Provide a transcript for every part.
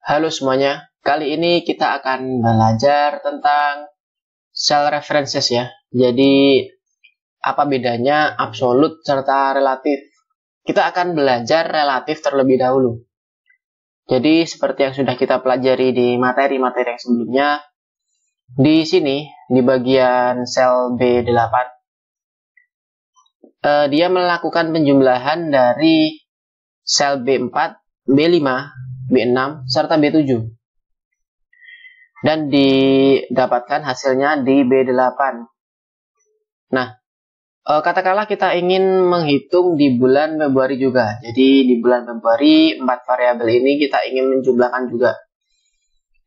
Halo semuanya, kali ini kita akan belajar tentang cell references ya. Jadi, apa bedanya absolut serta relatif? Kita akan belajar relatif terlebih dahulu. Jadi, seperti yang sudah kita pelajari di materi-materi yang sebelumnya, di sini, di bagian sel B8, dia melakukan penjumlahan dari sel B4, B5, B6, serta B7. Dan didapatkan hasilnya di B8. Nah, katakanlah kita ingin menghitung di bulan Februari juga. Jadi di bulan Februari 4 variabel ini kita ingin menjumlahkan juga.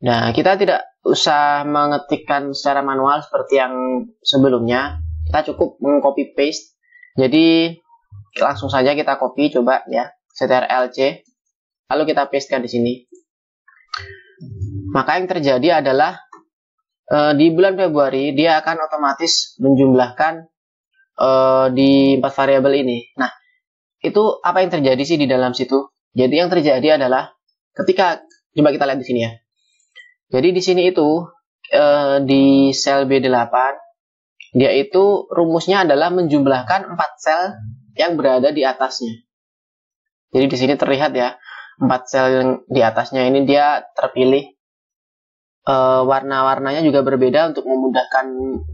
Nah, kita tidak usah mengetikkan secara manual seperti yang sebelumnya. Kita cukup meng-copy paste. Jadi langsung saja kita copy coba ya, Ctrl+C. Lalu kita pastekan di sini. Maka yang terjadi adalah di bulan Februari dia akan otomatis menjumlahkan di 4 variabel ini. Nah, itu apa yang terjadi sih di dalam situ? Jadi yang terjadi adalah ketika coba kita lihat di sini ya. Jadi di sini itu di sel B8 dia itu rumusnya adalah menjumlahkan 4 sel yang berada di atasnya. Jadi di sini terlihat ya, 4 sel yang di atasnya ini dia terpilih. Warna-warnanya juga berbeda untuk memudahkan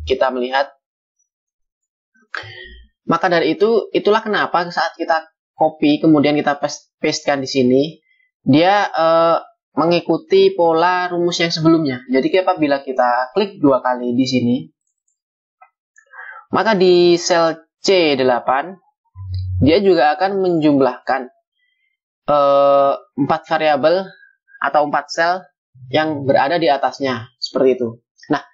kita melihat. Maka dari itu, itulah kenapa saat kita copy kemudian kita pastekan di sini, dia mengikuti pola rumus yang sebelumnya. Jadi apabila kita klik 2 kali di sini, maka di sel C8 dia juga akan menjumlahkan 4 variabel atau 4 sel yang berada di atasnya, seperti itu. Nah,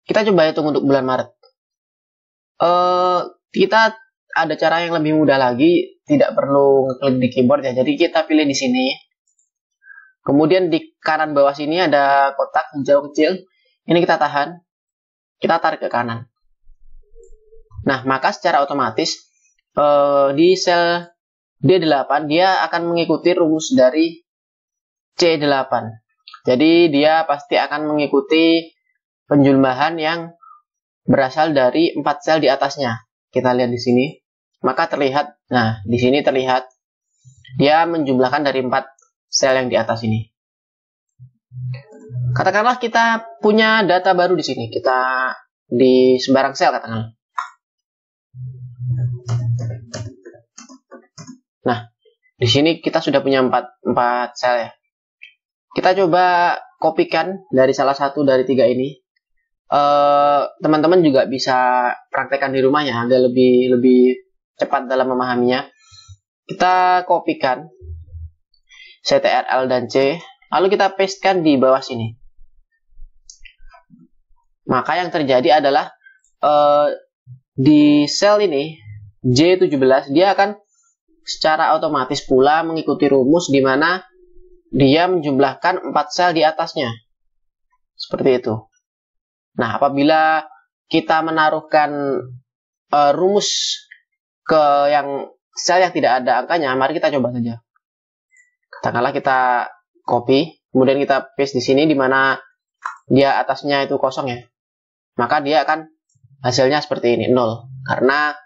kita coba hitung untuk bulan Maret. Kita ada cara yang lebih mudah lagi, tidak perlu ngeklik di keyboard ya. Jadi kita pilih di sini. Kemudian di kanan bawah sini ada kotak hijau kecil. Ini kita tahan. Kita tarik ke kanan. Nah, maka secara otomatis di sel D8 dia akan mengikuti rumus dari C8. Jadi dia pasti akan mengikuti penjumlahan yang berasal dari 4 sel di atasnya. Kita lihat di sini. Maka terlihat, nah di sini terlihat dia menjumlahkan dari 4 sel yang di atas ini. Katakanlah kita punya data baru di sini. Kita di sembarang sel katakanlah. Nah, di sini kita sudah punya 4 sel ya. Kita coba kopikan dari salah satu dari 3 ini. Teman-teman juga bisa praktekkan di rumah ya, agar lebih cepat dalam memahaminya. Kita kopikan Ctrl dan C, lalu kita pastekan di bawah sini. Maka yang terjadi adalah di sel ini J17 dia akan secara otomatis pula mengikuti rumus di mana dia menjumlahkan 4 sel di atasnya. Seperti itu. Nah, apabila kita menaruhkan rumus ke sel yang tidak ada angkanya, mari kita coba saja. Katakanlah kita copy, kemudian kita paste di sini di mana dia atasnya itu kosong ya. Maka dia akan hasilnya seperti ini, 0. Karena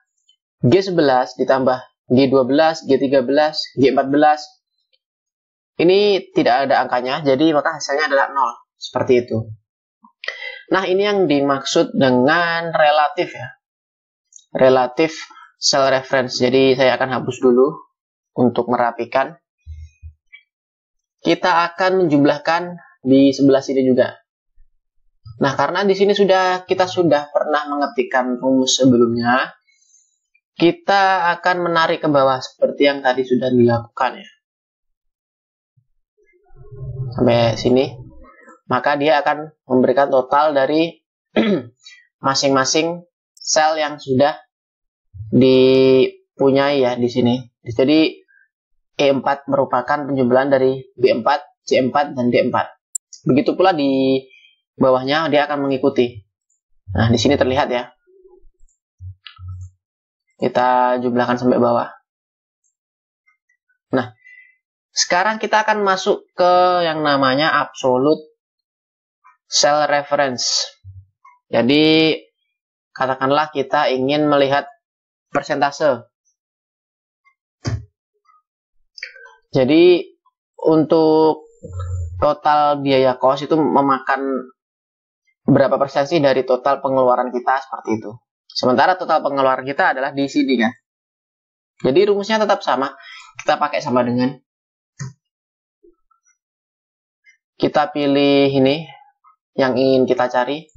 G11 ditambah G12, G13, G14 ini tidak ada angkanya, jadi maka hasilnya adalah 0. Seperti itu. Nah, ini yang dimaksud dengan relatif ya. Relatif cell reference. Jadi saya akan hapus dulu untuk merapikan. Kita akan menjumlahkan di sebelah sini juga. Nah, karena di sini kita sudah pernah mengetikkan rumus sebelumnya, kita akan menarik ke bawah seperti yang tadi sudah dilakukan ya. Sampai sini. Maka dia akan memberikan total dari masing-masing sel yang sudah dipunyai ya di sini. Jadi E4 merupakan penjumlahan dari B4, C4, dan D4. Begitu pula di bawahnya dia akan mengikuti. Nah, di sini terlihat ya. Kita jumlahkan sampai bawah. Nah, Sekarang kita akan masuk ke yang namanya absolute cell reference. Jadi katakanlah kita ingin melihat persentase. Jadi untuk total biaya kos itu memakan berapa persen sih dari total pengeluaran kita, seperti itu. Sementara total pengeluaran kita adalah di sini kan. Jadi rumusnya tetap sama. Kita pakai sama dengan, kita pilih ini yang ingin kita cari.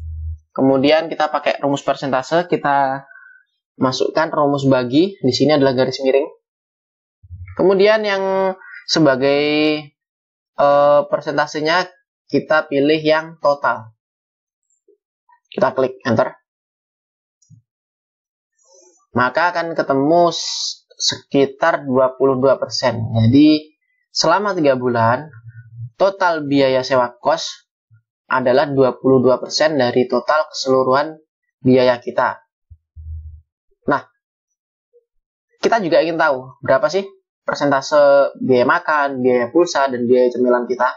Kemudian kita pakai rumus persentase, kita masukkan rumus bagi, di sini adalah garis miring. Kemudian yang sebagai persentasenya kita pilih yang total. Kita klik enter. Maka akan ketemu sekitar 22%. Jadi selama 3 bulan total biaya sewa kos adalah 22% dari total keseluruhan biaya kita. Nah, kita juga ingin tahu berapa sih persentase biaya makan, biaya pulsa, dan biaya cemilan kita.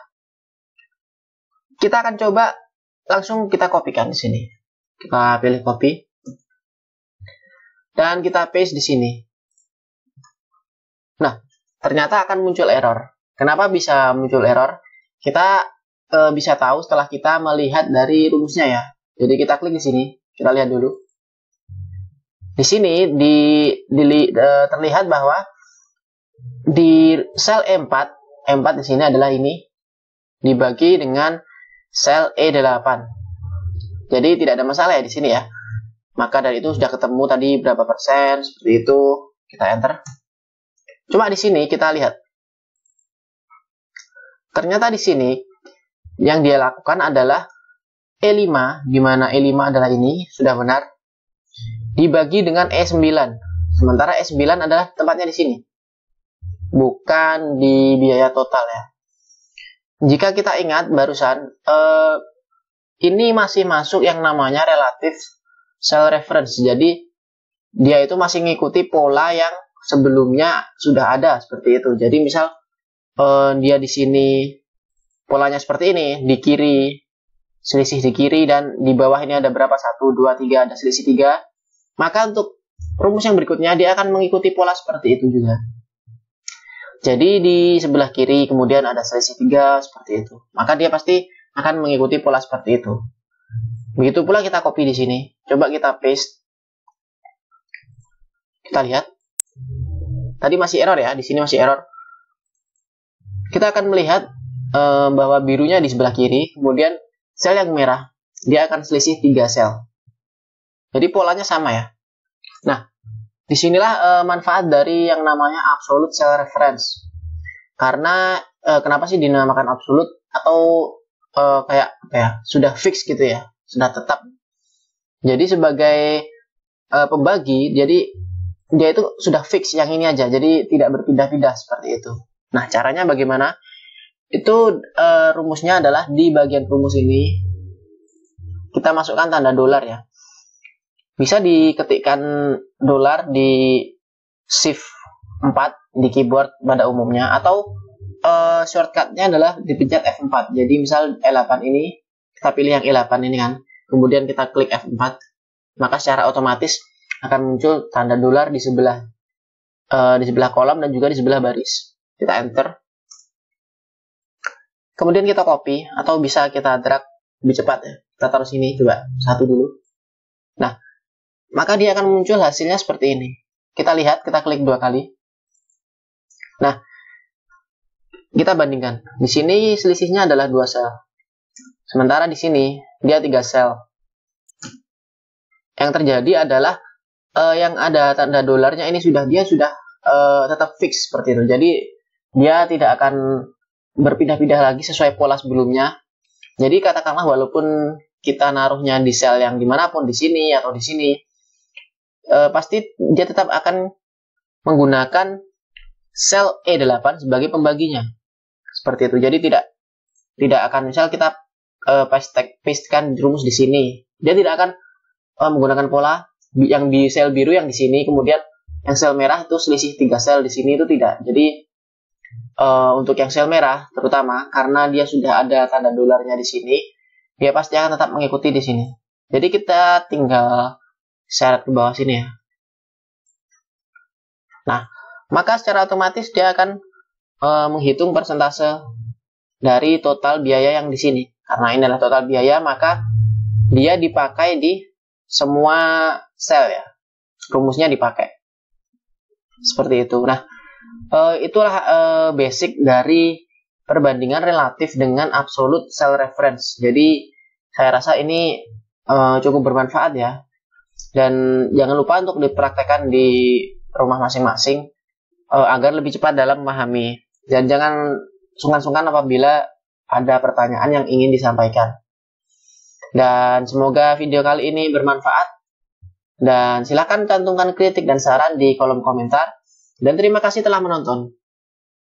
Kita akan coba langsung kita kopikan di sini. Kita pilih copy dan kita paste di sini. Nah, ternyata akan muncul error. Kenapa bisa muncul error? Kita bisa tahu setelah kita melihat dari rumusnya ya. Jadi kita klik di sini, kita lihat dulu. Di sini terlihat bahwa di sel E4 di sini adalah ini dibagi dengan sel E8. Jadi tidak ada masalah ya di sini ya. Maka dari itu sudah ketemu tadi berapa persen, seperti itu. Kita enter. Cuma di sini kita lihat. Ternyata di sini yang dia lakukan adalah E5, di mana E5 adalah ini, sudah benar. Dibagi dengan E9. Sementara E9 adalah tempatnya di sini. Bukan di biaya total ya. Jika kita ingat barusan, ini masih masuk yang namanya relative cell reference. Jadi dia itu masih mengikuti pola yang sebelumnya sudah ada, seperti itu. Jadi misal dia di sini polanya seperti ini, di kiri selisih di kiri, dan di bawah ini ada berapa, 1, 2, 3, ada selisih 3. Maka untuk rumus yang berikutnya dia akan mengikuti pola seperti itu juga. Jadi di sebelah kiri kemudian ada selisih 3, seperti itu. Maka dia pasti akan mengikuti pola seperti itu. Begitu pula kita copy di sini. Coba kita paste. Kita lihat. Tadi masih error ya, di sini masih error. Kita akan melihat bahwa birunya di sebelah kiri, kemudian sel yang merah dia akan selisih 3 sel. Jadi polanya sama ya. Nah, disinilah manfaat dari yang namanya absolute cell reference. Karena kenapa sih dinamakan absolute atau kayak apa ya, sudah fix gitu ya, sudah tetap. Jadi sebagai pembagi, jadi dia itu sudah fix yang ini aja, jadi tidak berpindah-pindah seperti itu. Nah, caranya bagaimana? Itu rumusnya adalah di bagian rumus ini kita masukkan tanda dolar ya. Bisa diketikkan dolar di shift 4 di keyboard pada umumnya, atau shortcutnya adalah dipencet F4. Jadi misal E8 ini, kita pilih yang E8 ini kan, kemudian kita klik F4, maka secara otomatis akan muncul tanda dolar di sebelah kolom dan juga di sebelah baris. Kita enter. Kemudian kita copy, atau bisa kita drag lebih cepat ya. Kita taruh sini, coba satu dulu. Nah, maka dia akan muncul hasilnya seperti ini. Kita lihat, kita klik 2 kali. Nah, kita bandingkan. Di sini selisihnya adalah 2 sel. Sementara di sini dia 3 sel. Yang terjadi adalah yang ada tanda dolarnya ini dia sudah tetap fix seperti itu. Jadi dia tidak akan berpindah-pindah lagi sesuai pola sebelumnya. Jadi katakanlah walaupun kita naruhnya di sel yang dimanapun, di sini atau di sini, pasti dia tetap akan menggunakan sel E8 sebagai pembaginya. Seperti itu. Jadi tidak akan, misal kita pastekan rumus di sini, dia tidak akan menggunakan pola yang di sel biru yang di sini, kemudian yang sel merah itu selisih 3 sel di sini, itu tidak. Jadi untuk yang sel merah terutama karena dia sudah ada tanda dolarnya di sini, dia pasti akan tetap mengikuti di sini. Jadi kita tinggal seret ke bawah sini ya. Nah, maka secara otomatis dia akan menghitung persentase dari total biaya yang di sini. Karena ini adalah total biaya, maka dia dipakai di semua sel ya. Rumusnya dipakai. Seperti itu. Nah, itulah basic dari perbandingan relatif dengan absolute cell reference. Jadi saya rasa ini cukup bermanfaat ya. Dan jangan lupa untuk dipraktekkan di rumah masing-masing agar lebih cepat dalam memahami. Dan jangan sungkan-sungkan apabila ada pertanyaan yang ingin disampaikan. Dan semoga video kali ini bermanfaat. Dan silakan cantumkan kritik dan saran di kolom komentar. Dan terima kasih telah menonton.